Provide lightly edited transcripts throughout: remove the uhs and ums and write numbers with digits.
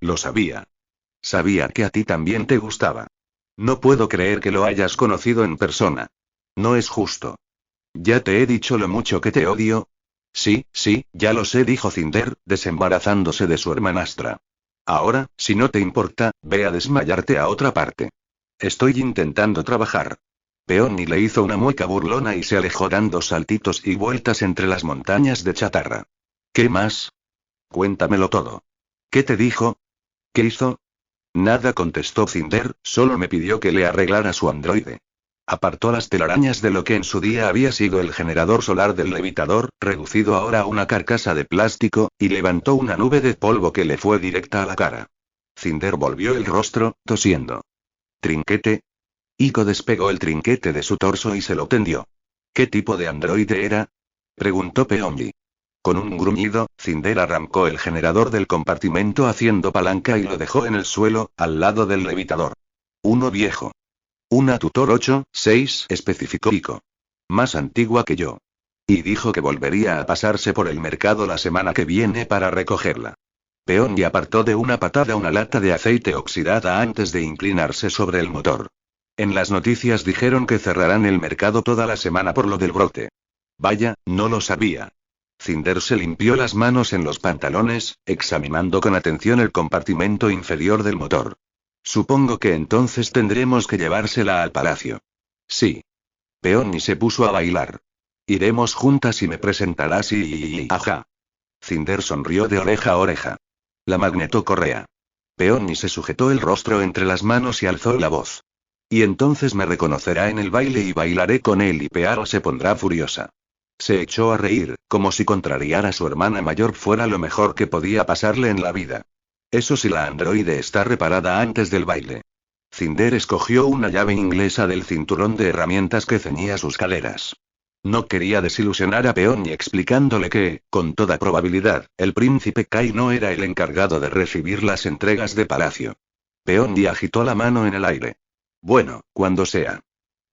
Lo sabía. Sabía que a ti también te gustaba. No puedo creer que lo hayas conocido en persona. No es justo. ¿Ya te he dicho lo mucho que te odio? Sí, sí, ya lo sé, dijo Cinder, desembarazándose de su hermanastra. Ahora, si no te importa, ve a desmayarte a otra parte. Estoy intentando trabajar. Peony le hizo una mueca burlona y se alejó dando saltitos y vueltas entre las montañas de chatarra. ¿Qué más? Cuéntamelo todo. ¿Qué te dijo? ¿Qué hizo? Nada, contestó Cinder, solo me pidió que le arreglara su androide. Apartó las telarañas de lo que en su día había sido el generador solar del levitador, reducido ahora a una carcasa de plástico, y levantó una nube de polvo que le fue directa a la cara. Cinder volvió el rostro, tosiendo. ¿Trinquete? Ico despegó el trinquete de su torso y se lo tendió. ¿Qué tipo de androide era? Preguntó Peonji. Con un gruñido, Cinder arrancó el generador del compartimento haciendo palanca y lo dejó en el suelo, al lado del levitador. Uno viejo. Una Tutor 8-6, especificó Ico. Más antigua que yo. Y dijo que volvería a pasarse por el mercado la semana que viene para recogerla. Peonji apartó de una patada una lata de aceite oxidada antes de inclinarse sobre el motor. En las noticias dijeron que cerrarán el mercado toda la semana por lo del brote. Vaya, no lo sabía. Cinder se limpió las manos en los pantalones, examinando con atención el compartimento inferior del motor. Supongo que entonces tendremos que llevársela al palacio. Sí. Peony se puso a bailar. Iremos juntas y me presentarás y... Ajá. Cinder sonrió de oreja a oreja. La magnetocorrea. Peony se sujetó el rostro entre las manos y alzó la voz. Y entonces me reconocerá en el baile y bailaré con él y Pearl se pondrá furiosa. Se echó a reír, como si contrariar a su hermana mayor fuera lo mejor que podía pasarle en la vida. Eso si la androide está reparada antes del baile. Cinder escogió una llave inglesa del cinturón de herramientas que ceñía sus caderas. No quería desilusionar a Peony explicándole que, con toda probabilidad, el príncipe Kai no era el encargado de recibir las entregas de palacio. Peony agitó la mano en el aire. Bueno, cuando sea.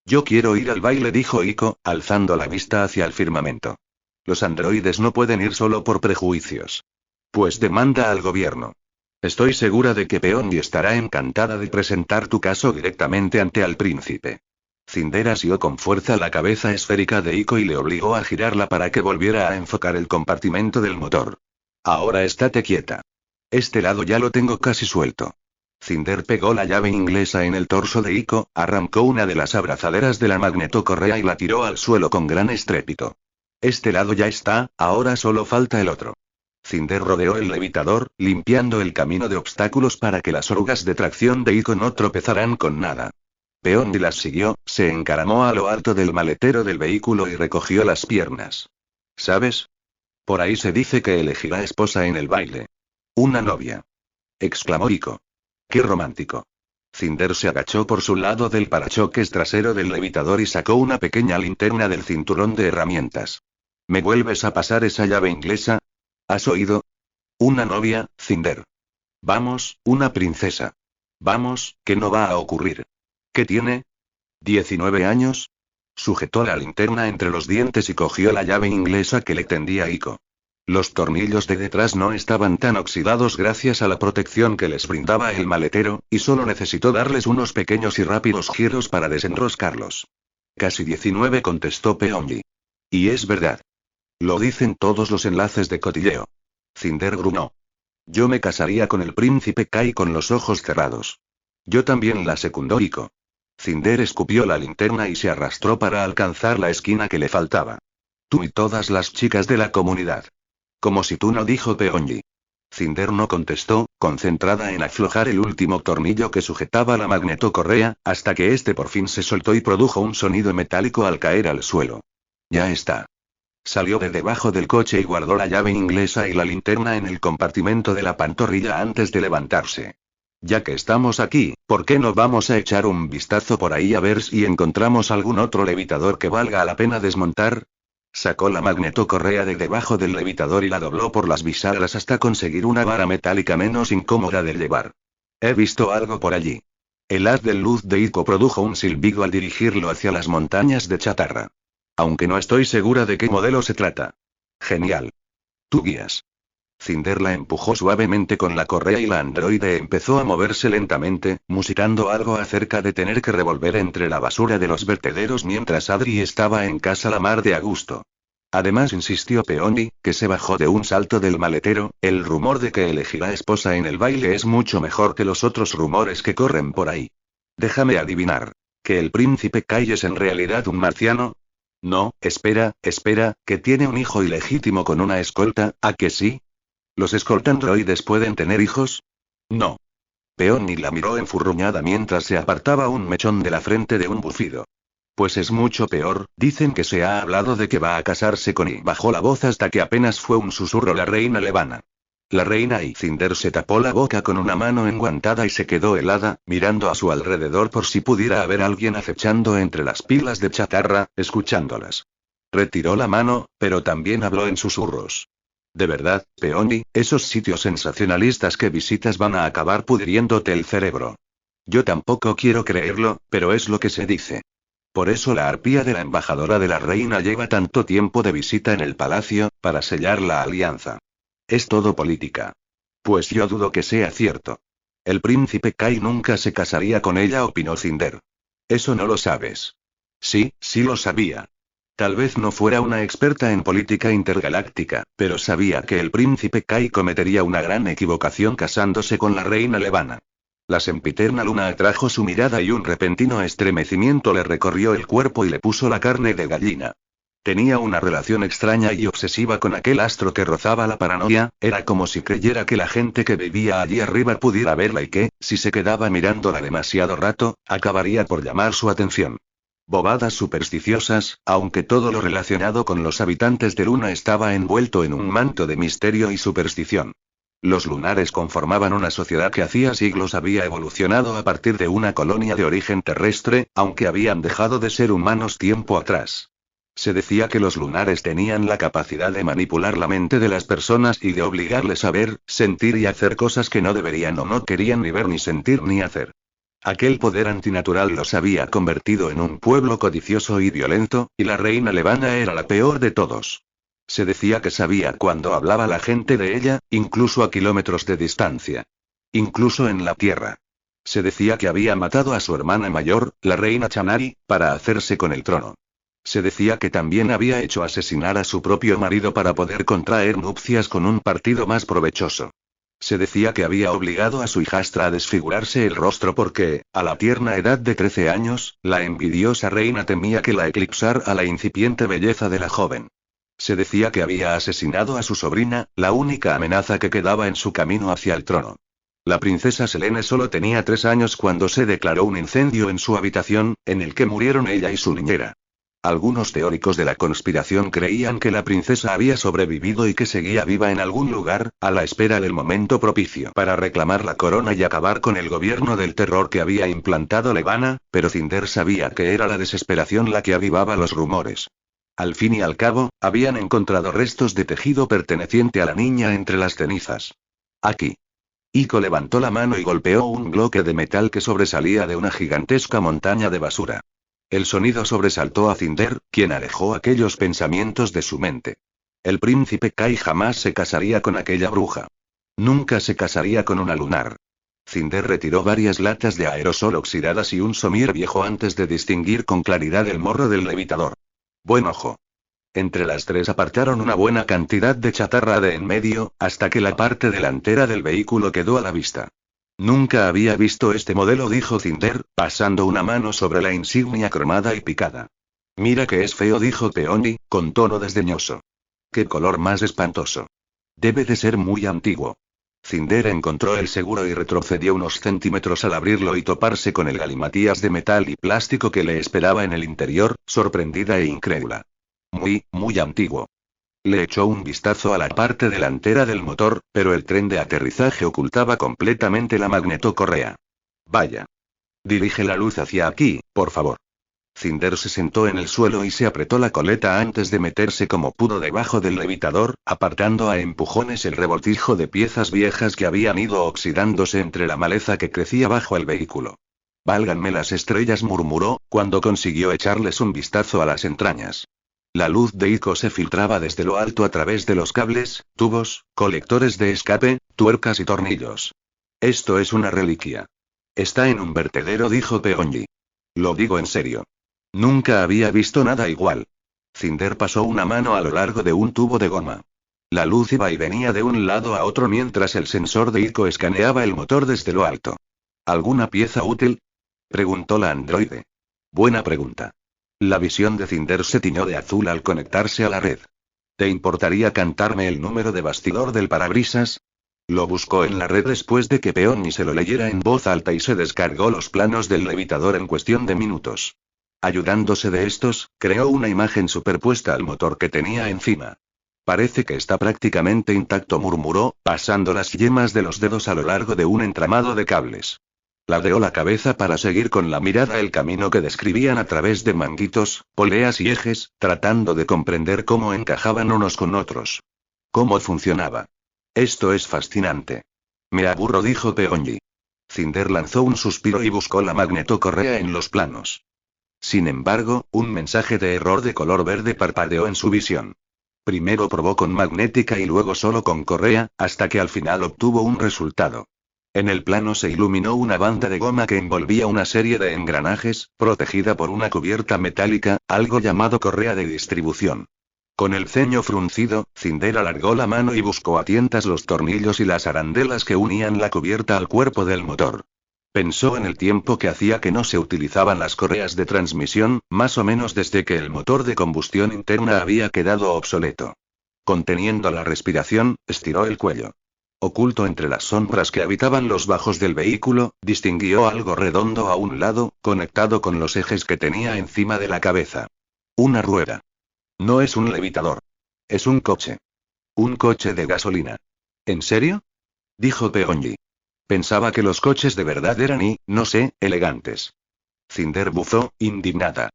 Yo quiero ir al baile, dijo Ico, alzando la vista hacia el firmamento. Los androides no pueden ir solo por prejuicios. Pues demanda al gobierno. Estoy segura de que Peony estará encantada de presentar tu caso directamente ante al príncipe. Cinder asió con fuerza la cabeza esférica de Ico y le obligó a girarla para que volviera a enfocar el compartimento del motor. Ahora estate quieta. Este lado ya lo tengo casi suelto. Cinder pegó la llave inglesa en el torso de Ico, arrancó una de las abrazaderas de la magnetocorrea y la tiró al suelo con gran estrépito. Este lado ya está, ahora solo falta el otro. Cinder rodeó el levitador, limpiando el camino de obstáculos para que las orugas de tracción de Ico no tropezaran con nada. Peony las siguió, se encaramó a lo alto del maletero del vehículo y recogió las piernas. ¿Sabes? Por ahí se dice que elegirá esposa en el baile. Una novia. Exclamó Ico. ¡Qué romántico! Cinder se agachó por su lado del parachoques trasero del levitador y sacó una pequeña linterna del cinturón de herramientas. ¿Me vuelves a pasar esa llave inglesa? ¿Has oído? Una novia, Cinder. Vamos, una princesa. Vamos, que no va a ocurrir. ¿Qué tiene? ¿19 años? Sujetó la linterna entre los dientes y cogió la llave inglesa que le tendía Ico. Los tornillos de detrás no estaban tan oxidados gracias a la protección que les brindaba el maletero, y solo necesitó darles unos pequeños y rápidos giros para desenroscarlos. Casi 19, contestó Peony. Y es verdad. Lo dicen todos los enlaces de cotilleo. Cinder gruñó. Yo me casaría con el príncipe Kai con los ojos cerrados. Yo también, la secundó Ico. Cinder escupió la linterna y se arrastró para alcanzar la esquina que le faltaba. Tú y todas las chicas de la comunidad. Como si tú no, dijo Peony. Cinder no contestó, concentrada en aflojar el último tornillo que sujetaba la magnetocorrea, hasta que este por fin se soltó y produjo un sonido metálico al caer al suelo. Ya está. Salió de debajo del coche y guardó la llave inglesa y la linterna en el compartimento de la pantorrilla antes de levantarse. Ya que estamos aquí, ¿por qué no vamos a echar un vistazo por ahí a ver si encontramos algún otro levitador que valga la pena desmontar? Sacó la magnetocorrea de debajo del levitador y la dobló por las bisagras hasta conseguir una vara metálica menos incómoda de llevar. He visto algo por allí. El haz de luz de Ico produjo un silbido al dirigirlo hacia las montañas de chatarra. Aunque no estoy segura de qué modelo se trata. Genial. Tú guías. Cinder la empujó suavemente con la correa y la androide empezó a moverse lentamente, musitando algo acerca de tener que revolver entre la basura de los vertederos mientras Adri estaba en casa la mar de a gusto. Además insistió Peony, que se bajó de un salto del maletero, el rumor de que elegirá esposa en el baile es mucho mejor que los otros rumores que corren por ahí. Déjame adivinar. ¿Que el príncipe Kai es en realidad un marciano? No, espera, que tiene un hijo ilegítimo con una escolta, ¿a que sí? ¿Los escoltandroides pueden tener hijos? No. Peony la miró enfurruñada mientras se apartaba un mechón de la frente de un bufido. Pues es mucho peor, dicen que se ha hablado de que va a casarse con y bajó la voz hasta que apenas fue un susurro la reina Levana. La reina y Cinder se tapó la boca con una mano enguantada y se quedó helada, mirando a su alrededor por si pudiera haber alguien acechando entre las pilas de chatarra, escuchándolas. Retiró la mano, pero también habló en susurros. De verdad, Peony, esos sitios sensacionalistas que visitas van a acabar pudriéndote el cerebro. Yo tampoco quiero creerlo, pero es lo que se dice. Por eso la arpía de la embajadora de la reina lleva tanto tiempo de visita en el palacio, para sellar la alianza. Es todo política. Pues yo dudo que sea cierto. El príncipe Kai nunca se casaría con ella, opinó Cinder. Eso no lo sabes. Sí, sí lo sabía. Tal vez no fuera una experta en política intergaláctica, pero sabía que el príncipe Kai cometería una gran equivocación casándose con la reina Levana. La sempiterna luna atrajo su mirada y un repentino estremecimiento le recorrió el cuerpo y le puso la carne de gallina. Tenía una relación extraña y obsesiva con aquel astro que rozaba la paranoia, era como si creyera que la gente que vivía allí arriba pudiera verla y que, si se quedaba mirándola demasiado rato, acabaría por llamar su atención. Bobadas supersticiosas, aunque todo lo relacionado con los habitantes de Luna estaba envuelto en un manto de misterio y superstición. Los lunares conformaban una sociedad que hacía siglos había evolucionado a partir de una colonia de origen terrestre, aunque habían dejado de ser humanos tiempo atrás. Se decía que los lunares tenían la capacidad de manipular la mente de las personas y de obligarles a ver, sentir y hacer cosas que no deberían o no querían ni ver ni sentir ni hacer. Aquel poder antinatural los había convertido en un pueblo codicioso y violento, y la reina Levana era la peor de todos. Se decía que sabía cuando hablaba la gente de ella, incluso a kilómetros de distancia. Incluso en la tierra. Se decía que había matado a su hermana mayor, la reina Chanari, para hacerse con el trono. Se decía que también había hecho asesinar a su propio marido para poder contraer nupcias con un partido más provechoso. Se decía que había obligado a su hijastra a desfigurarse el rostro porque, a la tierna edad de 13 años, la envidiosa reina temía que la eclipsara la incipiente belleza de la joven. Se decía que había asesinado a su sobrina, la única amenaza que quedaba en su camino hacia el trono. La princesa Selene solo tenía 3 años cuando se declaró un incendio en su habitación, en el que murieron ella y su niñera. Algunos teóricos de la conspiración creían que la princesa había sobrevivido y que seguía viva en algún lugar, a la espera del momento propicio para reclamar la corona y acabar con el gobierno del terror que había implantado Levana, pero Cinder sabía que era la desesperación la que avivaba los rumores. Al fin y al cabo, habían encontrado restos de tejido perteneciente a la niña entre las cenizas. Aquí. Iko levantó la mano y golpeó un bloque de metal que sobresalía de una gigantesca montaña de basura. El sonido sobresaltó a Cinder, quien alejó aquellos pensamientos de su mente. El príncipe Kai jamás se casaría con aquella bruja. Nunca se casaría con una lunar. Cinder retiró varias latas de aerosol oxidadas y un somier viejo antes de distinguir con claridad el morro del levitador. Buen ojo. Entre las tres apartaron una buena cantidad de chatarra de en medio, hasta que la parte delantera del vehículo quedó a la vista. Nunca había visto este modelo, dijo Cinder, pasando una mano sobre la insignia cromada y picada. Mira que es feo, dijo Peony, con tono desdeñoso. Qué color más espantoso. Debe de ser muy antiguo. Cinder encontró el seguro y retrocedió unos centímetros al abrirlo y toparse con el galimatías de metal y plástico que le esperaba en el interior, sorprendida e incrédula. Muy antiguo. Le echó un vistazo a la parte delantera del motor, pero el tren de aterrizaje ocultaba completamente la magnetocorrea. Vaya. Dirige la luz hacia aquí, por favor. Cinder se sentó en el suelo y se apretó la coleta antes de meterse como pudo debajo del levitador, apartando a empujones el revoltijo de piezas viejas que habían ido oxidándose entre la maleza que crecía bajo el vehículo. Válganme las estrellas, murmuró, cuando consiguió echarles un vistazo a las entrañas. La luz de Ico se filtraba desde lo alto a través de los cables, tubos, colectores de escape, tuercas y tornillos. Esto es una reliquia. Está en un vertedero, dijo Peonji. Lo digo en serio. Nunca había visto nada igual. Cinder pasó una mano a lo largo de un tubo de goma. La luz iba y venía de un lado a otro mientras el sensor de Ico escaneaba el motor desde lo alto. ¿Alguna pieza útil?, preguntó la androide. Buena pregunta. La visión de Cinder se tiñó de azul al conectarse a la red. ¿Te importaría cantarme el número de bastidor del parabrisas? Lo buscó en la red después de que Peony se lo leyera en voz alta y se descargó los planos del levitador en cuestión de minutos. Ayudándose de estos, creó una imagen superpuesta al motor que tenía encima. Parece que está prácticamente intacto, murmuró, pasando las yemas de los dedos a lo largo de un entramado de cables. Ladeó la cabeza para seguir con la mirada el camino que describían a través de manguitos, poleas y ejes, tratando de comprender cómo encajaban unos con otros. ¿Cómo funcionaba? Esto es fascinante. Me aburro, dijo Peonji. Cinder lanzó un suspiro y buscó la magnetocorrea en los planos. Sin embargo, un mensaje de error de color verde parpadeó en su visión. Primero probó con magnética y luego solo con correa, hasta que al final obtuvo un resultado. En el plano se iluminó una banda de goma que envolvía una serie de engranajes, protegida por una cubierta metálica, algo llamado correa de distribución. Con el ceño fruncido, Cinder alargó la mano y buscó a tientas los tornillos y las arandelas que unían la cubierta al cuerpo del motor. Pensó en el tiempo que hacía que no se utilizaban las correas de transmisión, más o menos desde que el motor de combustión interna había quedado obsoleto. Conteniendo la respiración, estiró el cuello. Oculto entre las sombras que habitaban los bajos del vehículo, distinguió algo redondo a un lado, conectado con los ejes que tenía encima de la cabeza. Una rueda. No es un levitador. Es un coche. Un coche de gasolina. ¿En serio?, dijo Peonji. Pensaba que los coches de verdad eran no sé, elegantes. Cinder bufó, indignada.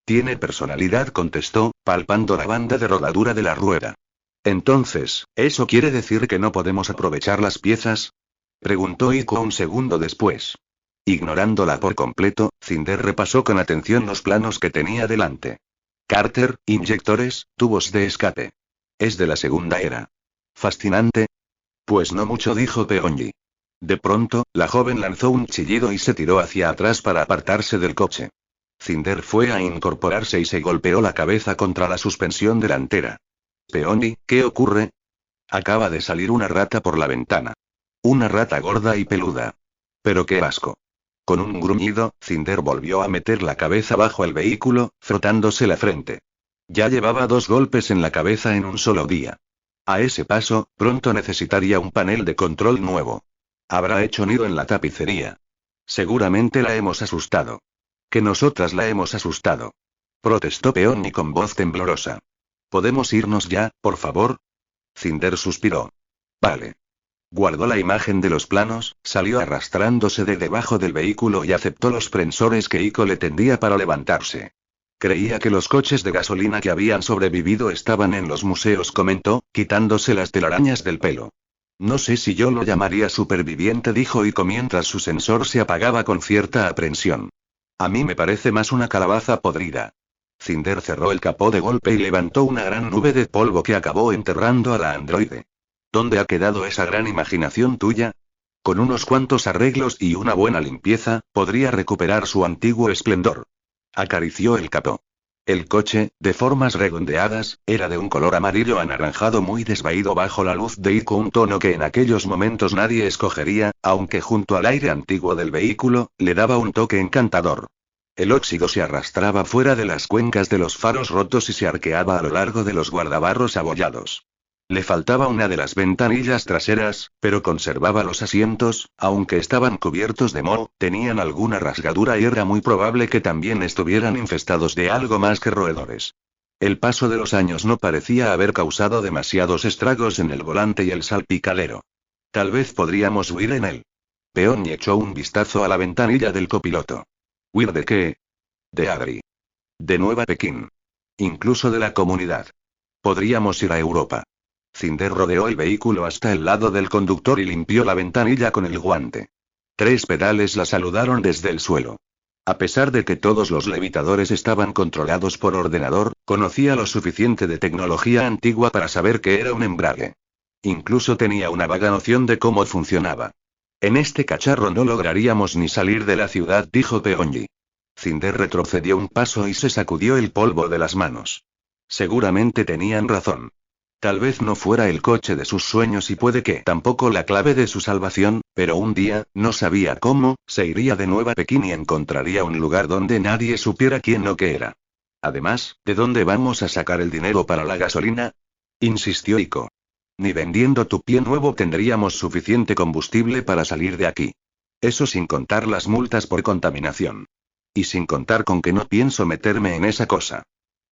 Tiene personalidad, contestó, palpando la banda de rodadura de la rueda. Entonces, ¿eso quiere decir que no podemos aprovechar las piezas?, preguntó Ico un segundo después. Ignorándola por completo, Cinder repasó con atención los planos que tenía delante. Cárter, inyectores, tubos de escape. Es de la segunda era. Fascinante. Pues no mucho, dijo Peonji. De pronto, la joven lanzó un chillido y se tiró hacia atrás para apartarse del coche. Cinder fue a incorporarse y se golpeó la cabeza contra la suspensión delantera. Peony, ¿qué ocurre? Acaba de salir una rata por la ventana. Una rata gorda y peluda. Pero qué asco. Con un gruñido, Cinder volvió a meter la cabeza bajo el vehículo, frotándose la frente. Ya llevaba 2 golpes en la cabeza en un solo día. A ese paso, pronto necesitaría un panel de control nuevo. Habrá hecho nido en la tapicería. Seguramente la hemos asustado. Que nosotras la hemos asustado, protestó Peony con voz temblorosa. ¿Podemos irnos ya, por favor? Cinder suspiró. Vale. Guardó la imagen de los planos, salió arrastrándose de debajo del vehículo y aceptó los prensores que Ico le tendía para levantarse. Creía que los coches de gasolina que habían sobrevivido estaban en los museos, comentó, quitándose las telarañas del pelo. No sé si yo lo llamaría superviviente, dijo Ico mientras su sensor se apagaba con cierta aprensión. A mí me parece más una calabaza podrida. Cinder cerró el capó de golpe y levantó una gran nube de polvo que acabó enterrando a la androide. ¿Dónde ha quedado esa gran imaginación tuya? Con unos cuantos arreglos y una buena limpieza, podría recuperar su antiguo esplendor. Acarició el capó. El coche, de formas redondeadas, era de un color amarillo anaranjado muy desvaído bajo la luz de Ico, un tono que en aquellos momentos nadie escogería, aunque junto al aire antiguo del vehículo, le daba un toque encantador. El óxido se arrastraba fuera de las cuencas de los faros rotos y se arqueaba a lo largo de los guardabarros abollados. Le faltaba una de las ventanillas traseras, pero conservaba los asientos, aunque estaban cubiertos de moho, tenían alguna rasgadura y era muy probable que también estuvieran infestados de algo más que roedores. El paso de los años no parecía haber causado demasiados estragos en el volante y el salpicadero. Tal vez podríamos huir en él. Peony echó un vistazo a la ventanilla del copiloto. ¿Huir de qué? De Adri. De Nueva Pekín. Incluso de la comunidad. Podríamos ir a Europa. Cinder rodeó el vehículo hasta el lado del conductor y limpió la ventanilla con el guante. 3 pedales la saludaron desde el suelo. A pesar de que todos los levitadores estaban controlados por ordenador, conocía lo suficiente de tecnología antigua para saber que era un embrague. Incluso tenía una vaga noción de cómo funcionaba. En este cacharro no lograríamos ni salir de la ciudad, dijo Peonji. Cinder retrocedió un paso y se sacudió el polvo de las manos. Seguramente tenían razón. Tal vez no fuera el coche de sus sueños y puede que tampoco la clave de su salvación, pero un día, no sabía cómo, se iría de nuevo a Pekín y encontraría un lugar donde nadie supiera quién o qué era. Además, ¿de dónde vamos a sacar el dinero para la gasolina? Insistió Iko. Ni vendiendo tu pie nuevo tendríamos suficiente combustible para salir de aquí. Eso sin contar las multas por contaminación. Y sin contar con que no pienso meterme en esa cosa.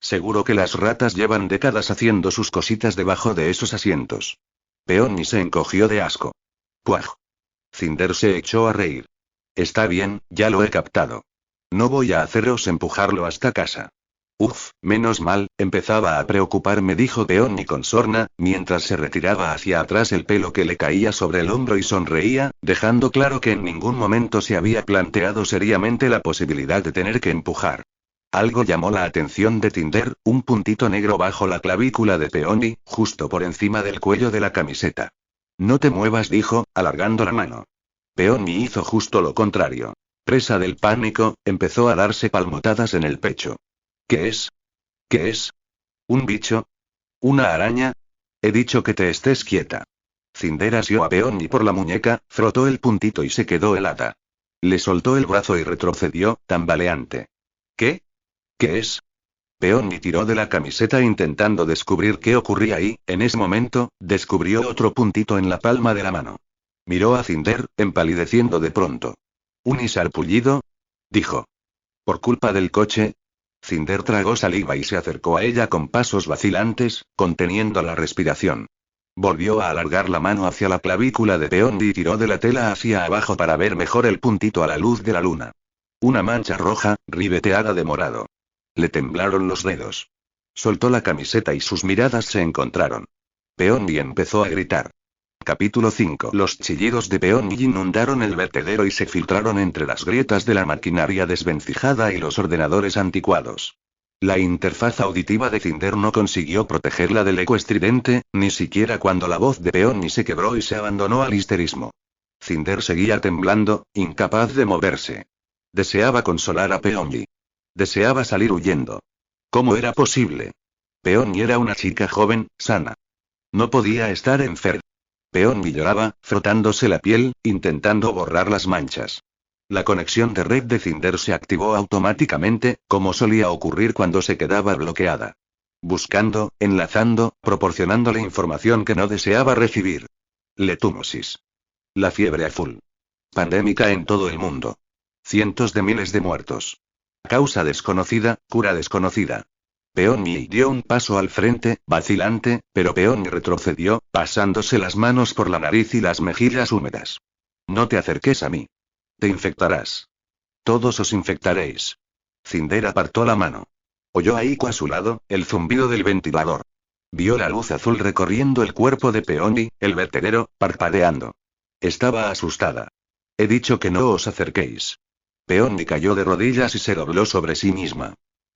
Seguro que las ratas llevan décadas haciendo sus cositas debajo de esos asientos. Peony se encogió de asco. ¡Puaj! Cinder se echó a reír. Está bien, ya lo he captado. No voy a haceros empujarlo hasta casa. Uf, menos mal, empezaba a preocuparme, dijo Peony con sorna, mientras se retiraba hacia atrás el pelo que le caía sobre el hombro y sonreía, dejando claro que en ningún momento se había planteado seriamente la posibilidad de tener que empujar. Algo llamó la atención de Cinder, un puntito negro bajo la clavícula de Peony, justo por encima del cuello de la camiseta. No te muevas, dijo, alargando la mano. Peony hizo justo lo contrario. Presa del pánico, empezó a darse palmotadas en el pecho. ¿Qué es? ¿Qué es? ¿Un bicho? ¿Una araña? He dicho que te estés quieta. Cinder asió a Peony por la muñeca, frotó el puntito y se quedó helada. Le soltó el brazo y retrocedió, tambaleante. ¿Qué? ¿Qué es? Peony tiró de la camiseta intentando descubrir qué ocurría y, en ese momento, descubrió otro puntito en la palma de la mano. Miró a Cinder, empalideciendo de pronto. ¿Un sarpullido? Dijo. ¿Por culpa del coche? Cinder tragó saliva y se acercó a ella con pasos vacilantes, conteniendo la respiración. Volvió a alargar la mano hacia la clavícula de Peony y tiró de la tela hacia abajo para ver mejor el puntito a la luz de la luna. Una mancha roja, ribeteada de morado. Le temblaron los dedos. Soltó la camiseta y sus miradas se encontraron. Peony empezó a gritar. Capítulo 5. Los chillidos de Peony inundaron el vertedero y se filtraron entre las grietas de la maquinaria desvencijada y los ordenadores anticuados. La interfaz auditiva de Cinder no consiguió protegerla del eco estridente, ni siquiera cuando la voz de Peony se quebró y se abandonó al histerismo. Cinder seguía temblando, incapaz de moverse. Deseaba consolar a Peony. Deseaba salir huyendo. ¿Cómo era posible? Peony era una chica joven, sana. No podía estar enferma. Peony lloraba, frotándose la piel, intentando borrar las manchas. La conexión de red de Cinder se activó automáticamente, como solía ocurrir cuando se quedaba bloqueada. Buscando, enlazando, proporcionándole información que no deseaba recibir. Letumosis. La fiebre azul. Pandémica en todo el mundo. Cientos de miles de muertos. Causa desconocida, cura desconocida. Peony dio un paso al frente, vacilante, pero Peony retrocedió, pasándose las manos por la nariz y las mejillas húmedas. No te acerques a mí. Te infectarás. Todos os infectaréis. Cinder apartó la mano. Oyó a Iko a su lado, el zumbido del ventilador. Vio la luz azul recorriendo el cuerpo de Peony, el vertedero, parpadeando. Estaba asustada. He dicho que no os acerquéis. Peony cayó de rodillas y se dobló sobre sí misma.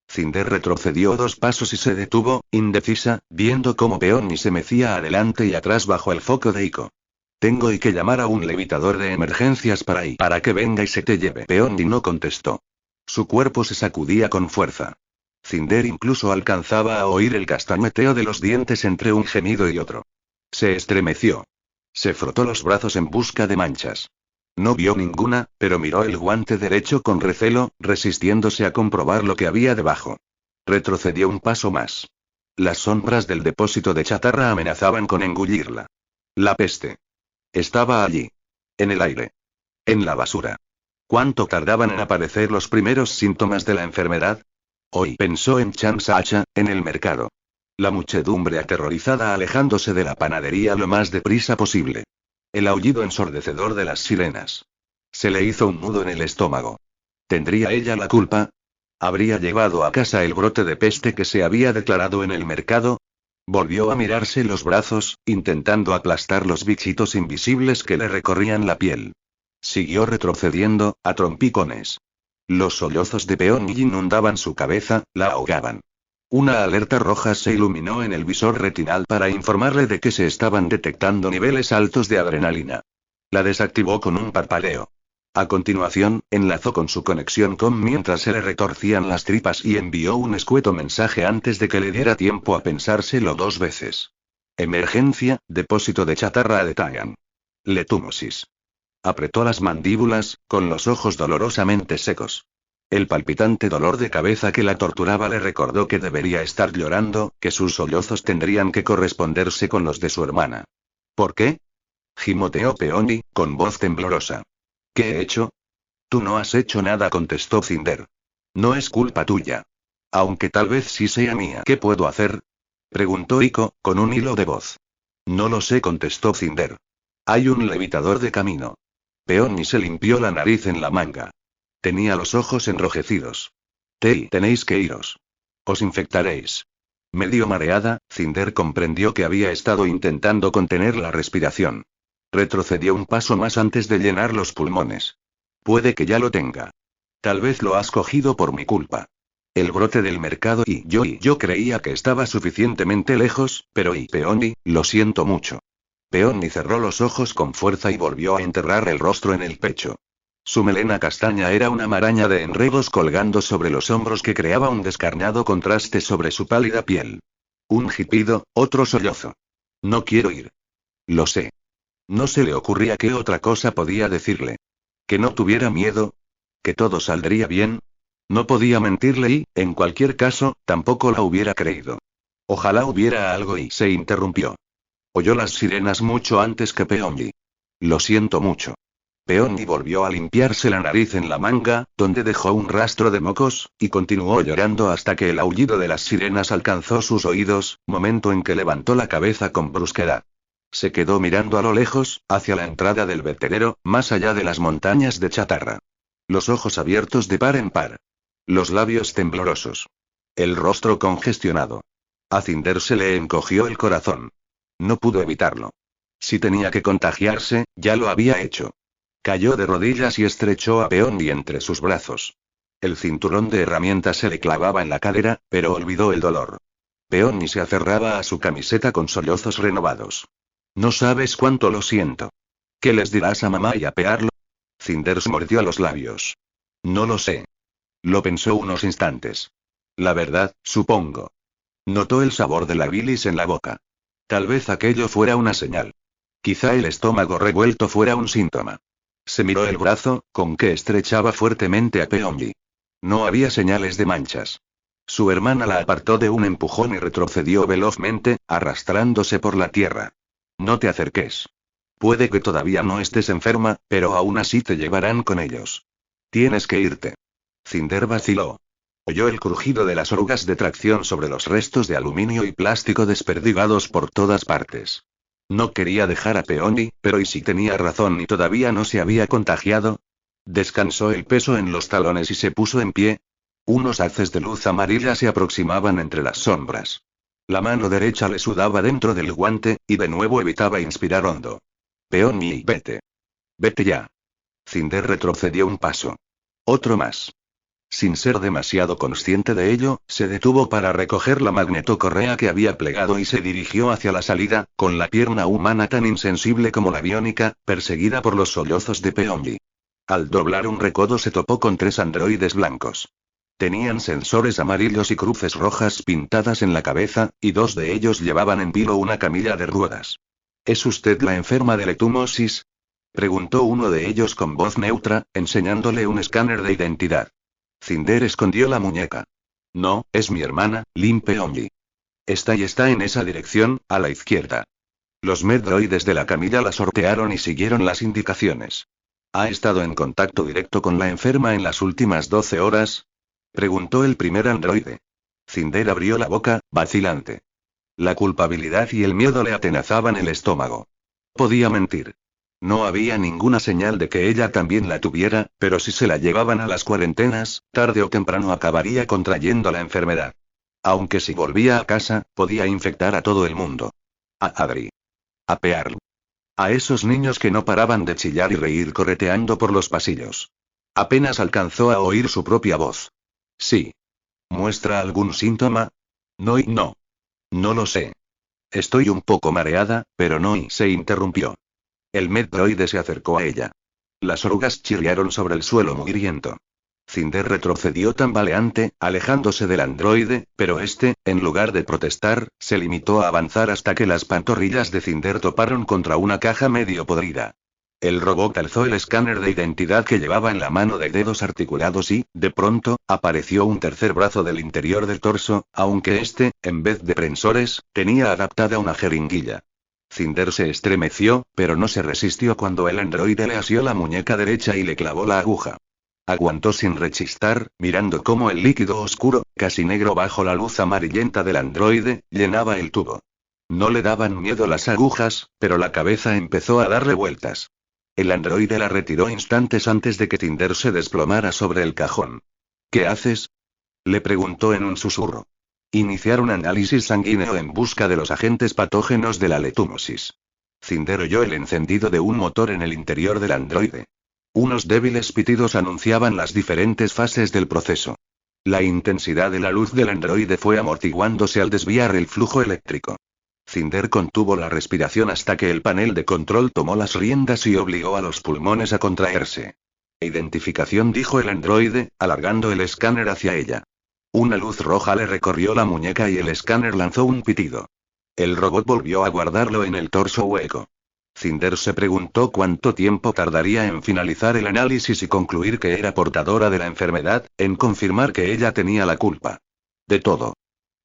Cinder retrocedió 2 pasos y se detuvo, indecisa, viendo cómo Peony se mecía adelante y atrás bajo el foco de Iko. Tengo que llamar a un levitador de emergencias para que venga y se te lleve. Peony no contestó. Su cuerpo se sacudía con fuerza. Cinder incluso alcanzaba a oír el castañeteo de los dientes entre un gemido y otro. Se estremeció. Se frotó los brazos en busca de manchas. No vio ninguna, pero miró el guante derecho con recelo, resistiéndose a comprobar lo que había debajo. Retrocedió un paso más. Las sombras del depósito de chatarra amenazaban con engullirla. La peste. Estaba allí. En el aire. En la basura. ¿Cuánto tardaban en aparecer los primeros síntomas de la enfermedad? Hoy pensó en Chamsacha, en el mercado. La muchedumbre aterrorizada alejándose de la panadería lo más deprisa posible. El aullido ensordecedor de las sirenas. Se le hizo un nudo en el estómago. ¿Tendría ella la culpa? ¿Habría llevado a casa el brote de peste que se había declarado en el mercado? Volvió a mirarse los brazos, intentando aplastar los bichitos invisibles que le recorrían la piel. Siguió retrocediendo, a trompicones. Los sollozos de Peony inundaban su cabeza, la ahogaban. Una alerta roja se iluminó en el visor retinal para informarle de que se estaban detectando niveles altos de adrenalina. La desactivó con un parpadeo. A continuación, enlazó con su conexión com mientras se le retorcían las tripas y envió un escueto mensaje antes de que le diera tiempo a pensárselo 2 veces. Emergencia, depósito de chatarra de Tyan. Letumosis. Apretó las mandíbulas, con los ojos dolorosamente secos. El palpitante dolor de cabeza que la torturaba le recordó que debería estar llorando, que sus sollozos tendrían que corresponderse con los de su hermana. ¿Por qué? Gimoteó Peony, con voz temblorosa. ¿Qué he hecho? Tú no has hecho nada, contestó Cinder. No es culpa tuya. Aunque tal vez sí sea mía. ¿Qué puedo hacer? Preguntó Iko, con un hilo de voz. No lo sé, contestó Cinder. Hay un levitador de camino. Peony se limpió la nariz en la manga. Tenía los ojos enrojecidos. Tenéis que iros. Os infectaréis. Medio mareada, Cinder comprendió que había estado intentando contener la respiración. Retrocedió un paso más antes de llenar los pulmones. Puede que ya lo tenga. Tal vez lo has cogido por mi culpa. El brote del mercado y yo creía que estaba suficientemente lejos, pero Peony, lo siento mucho. Peony cerró los ojos con fuerza y volvió a enterrar el rostro en el pecho. Su melena castaña era una maraña de enredos colgando sobre los hombros que creaba un descarnado contraste sobre su pálida piel. Un jipido, otro sollozo. No quiero ir. Lo sé. No se le ocurría qué otra cosa podía decirle. Que no tuviera miedo. Que todo saldría bien. No podía mentirle y, en cualquier caso, tampoco la hubiera creído. Ojalá hubiera algo y se interrumpió. Oyó las sirenas mucho antes que Peony. Lo siento mucho. Peony volvió a limpiarse la nariz en la manga, donde dejó un rastro de mocos, y continuó llorando hasta que el aullido de las sirenas alcanzó sus oídos, momento en que levantó la cabeza con brusquedad. Se quedó mirando a lo lejos, hacia la entrada del vertedero, más allá de las montañas de chatarra. Los ojos abiertos de par en par. Los labios temblorosos. El rostro congestionado. A Cinder se le encogió el corazón. No pudo evitarlo. Si tenía que contagiarse, ya lo había hecho. Cayó de rodillas y estrechó a Peony entre sus brazos. El cinturón de herramientas se le clavaba en la cadera, pero olvidó el dolor. Peony se aferraba a su camiseta con sollozos renovados. No sabes cuánto lo siento. ¿Qué les dirás a mamá y a Pearl? Cinder se mordió los labios. No lo sé. Lo pensó unos instantes. La verdad, supongo. Notó el sabor de la bilis en la boca. Tal vez aquello fuera una señal. Quizá el estómago revuelto fuera un síntoma. Se miró el brazo, con que estrechaba fuertemente a Peony. No había señales de manchas. Su hermana la apartó de un empujón y retrocedió velozmente, arrastrándose por la tierra. No te acerques. Puede que todavía no estés enferma, pero aún así te llevarán con ellos. Tienes que irte. Cinder vaciló. Oyó el crujido de las orugas de tracción sobre los restos de aluminio y plástico desperdigados por todas partes. No quería dejar a Peony, pero ¿y si tenía razón y todavía no se había contagiado? Descansó el peso en los talones y se puso en pie. Unos haces de luz amarilla se aproximaban entre las sombras. La mano derecha le sudaba dentro del guante, y de nuevo evitaba inspirar hondo. Peony, vete. Vete ya. Cinder retrocedió un paso. Otro más. Sin ser demasiado consciente de ello, se detuvo para recoger la magnetocorrea que había plegado y se dirigió hacia la salida, con la pierna humana tan insensible como la biónica, perseguida por los sollozos de Peony. Al doblar un recodo se topó con 3 androides blancos. Tenían sensores amarillos y cruces rojas pintadas en la cabeza, y 2 de ellos llevaban en vilo una camilla de ruedas. ¿Es usted la enferma de letumosis? Preguntó uno de ellos con voz neutra, enseñándole un escáner de identidad. Cinder escondió la muñeca. No, es mi hermana, Lin Peony. Está en esa dirección, a la izquierda. Los medroides de la camilla la sortearon y siguieron las indicaciones. ¿Ha estado en contacto directo con la enferma en las últimas 12 horas? Preguntó el primer androide. Cinder abrió la boca, vacilante. La culpabilidad y el miedo le atenazaban el estómago. Podía mentir. No había ninguna señal de que ella también la tuviera, pero si se la llevaban a las cuarentenas, tarde o temprano acabaría contrayendo la enfermedad. Aunque si volvía a casa, podía infectar a todo el mundo. A Adri. A Pearl. A esos niños que no paraban de chillar y reír correteando por los pasillos. Apenas alcanzó a oír su propia voz. Sí. ¿Muestra algún síntoma? No y no. No lo sé. Estoy un poco mareada, pero no y se interrumpió. El Metroide se acercó a ella. Las orugas chirriaron sobre el suelo mugriento. Cinder retrocedió tambaleante, alejándose del androide, pero este, en lugar de protestar, se limitó a avanzar hasta que las pantorrillas de Cinder toparon contra una caja medio podrida. El robot alzó el escáner de identidad que llevaba en la mano de dedos articulados y, de pronto, apareció un tercer brazo del interior del torso, aunque este, en vez de prensores, tenía adaptada una jeringuilla. Cinder se estremeció, pero no se resistió cuando el androide le asió la muñeca derecha y le clavó la aguja. Aguantó sin rechistar, mirando cómo el líquido oscuro, casi negro bajo la luz amarillenta del androide, llenaba el tubo. No le daban miedo las agujas, pero la cabeza empezó a darle vueltas. El androide la retiró instantes antes de que Cinder se desplomara sobre el cajón. ¿Qué haces?, le preguntó en un susurro. Iniciar un análisis sanguíneo en busca de los agentes patógenos de la letumosis. Cinder oyó el encendido de un motor en el interior del androide. Unos débiles pitidos anunciaban las diferentes fases del proceso. La intensidad de la luz del androide fue amortiguándose al desviar el flujo eléctrico. Cinder contuvo la respiración hasta que el panel de control tomó las riendas y obligó a los pulmones a contraerse. Identificación, dijo el androide, alargando el escáner hacia ella. Una luz roja le recorrió la muñeca y el escáner lanzó un pitido. El robot volvió a guardarlo en el torso hueco. Cinder se preguntó cuánto tiempo tardaría en finalizar el análisis y concluir que era portadora de la enfermedad, en confirmar que ella tenía la culpa. De todo.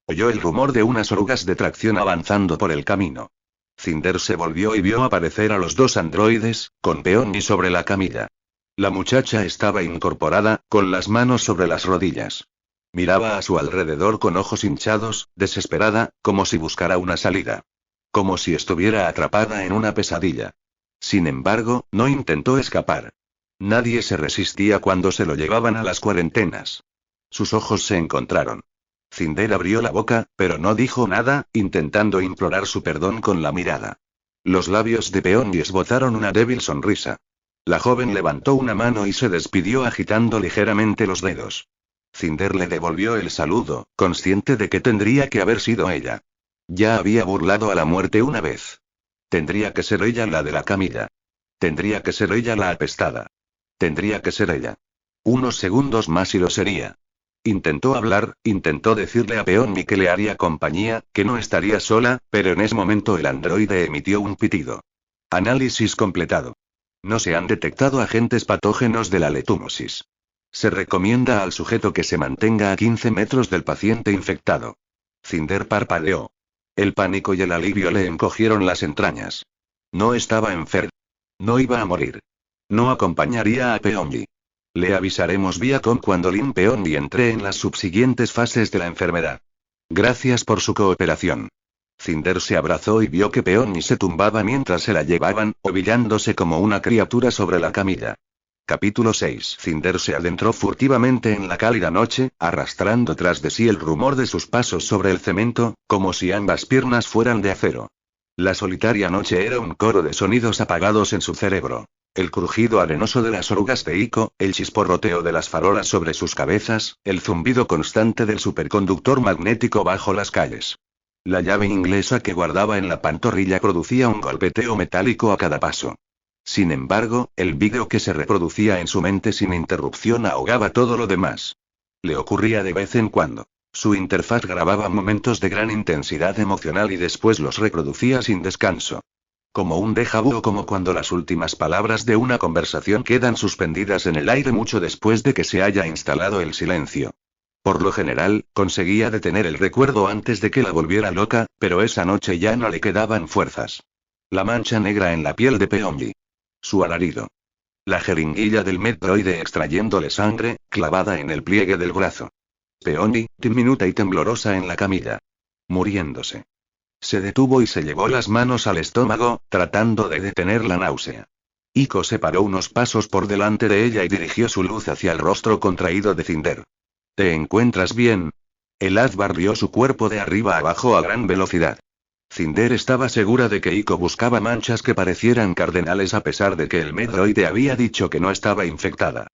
Oyó el rumor de unas orugas de tracción avanzando por el camino. Cinder se volvió y vio aparecer a los dos androides, con Peony sobre la camilla. La muchacha estaba incorporada, con las manos sobre las rodillas. Miraba a su alrededor con ojos hinchados, desesperada, como si buscara una salida. Como si estuviera atrapada en una pesadilla. Sin embargo, no intentó escapar. Nadie se resistía cuando se lo llevaban a las cuarentenas. Sus ojos se encontraron. Cinder abrió la boca, pero no dijo nada, intentando implorar su perdón con la mirada. Los labios de Peony esbozaron una débil sonrisa. La joven levantó una mano y se despidió agitando ligeramente los dedos. Cinder le devolvió el saludo, consciente de que tendría que haber sido ella. Ya había burlado a la muerte una vez. Tendría que ser ella la de la camilla. Tendría que ser ella la apestada. Tendría que ser ella. Unos segundos más y lo sería. Intentó hablar, intentó decirle a Peony que le haría compañía, que no estaría sola, pero en ese momento el androide emitió un pitido. Análisis completado. No se han detectado agentes patógenos de la letumosis. Se recomienda al sujeto que se mantenga a 15 metros del paciente infectado. Cinder parpadeó. El pánico y el alivio le encogieron las entrañas. No estaba enfermo. No iba a morir. No acompañaría a Peony. Le avisaremos vía com cuando Lin Peony entre en las subsiguientes fases de la enfermedad. Gracias por su cooperación. Cinder se abrazó y vio que Peony se tumbaba mientras se la llevaban, ovillándose como una criatura sobre la camilla. Capítulo 6. Cinder se adentró furtivamente en la cálida noche, arrastrando tras de sí el rumor de sus pasos sobre el cemento, como si ambas piernas fueran de acero. La solitaria noche era un coro de sonidos apagados en su cerebro. El crujido arenoso de las orugas de Ico, el chisporroteo de las farolas sobre sus cabezas, el zumbido constante del superconductor magnético bajo las calles. La llave inglesa que guardaba en la pantorrilla producía un golpeteo metálico a cada paso. Sin embargo, el vídeo que se reproducía en su mente sin interrupción ahogaba todo lo demás. Le ocurría de vez en cuando. Su interfaz grababa momentos de gran intensidad emocional y después los reproducía sin descanso. Como un déjà vu o como cuando las últimas palabras de una conversación quedan suspendidas en el aire mucho después de que se haya instalado el silencio. Por lo general, conseguía detener el recuerdo antes de que la volviera loca, pero esa noche ya no le quedaban fuerzas. La mancha negra en la piel de Peony. Su alarido. La jeringuilla del Metroide extrayéndole sangre, clavada en el pliegue del brazo. Peony, diminuta y temblorosa en la camilla. Muriéndose. Se detuvo y se llevó las manos al estómago, tratando de detener la náusea. Ico se paró unos pasos por delante de ella y dirigió su luz hacia el rostro contraído de Cinder. ¿Te encuentras bien? El haz barrió su cuerpo de arriba a abajo a gran velocidad. Cinder estaba segura de que Ico buscaba manchas que parecieran cardenales a pesar de que el Metroide había dicho que no estaba infectada.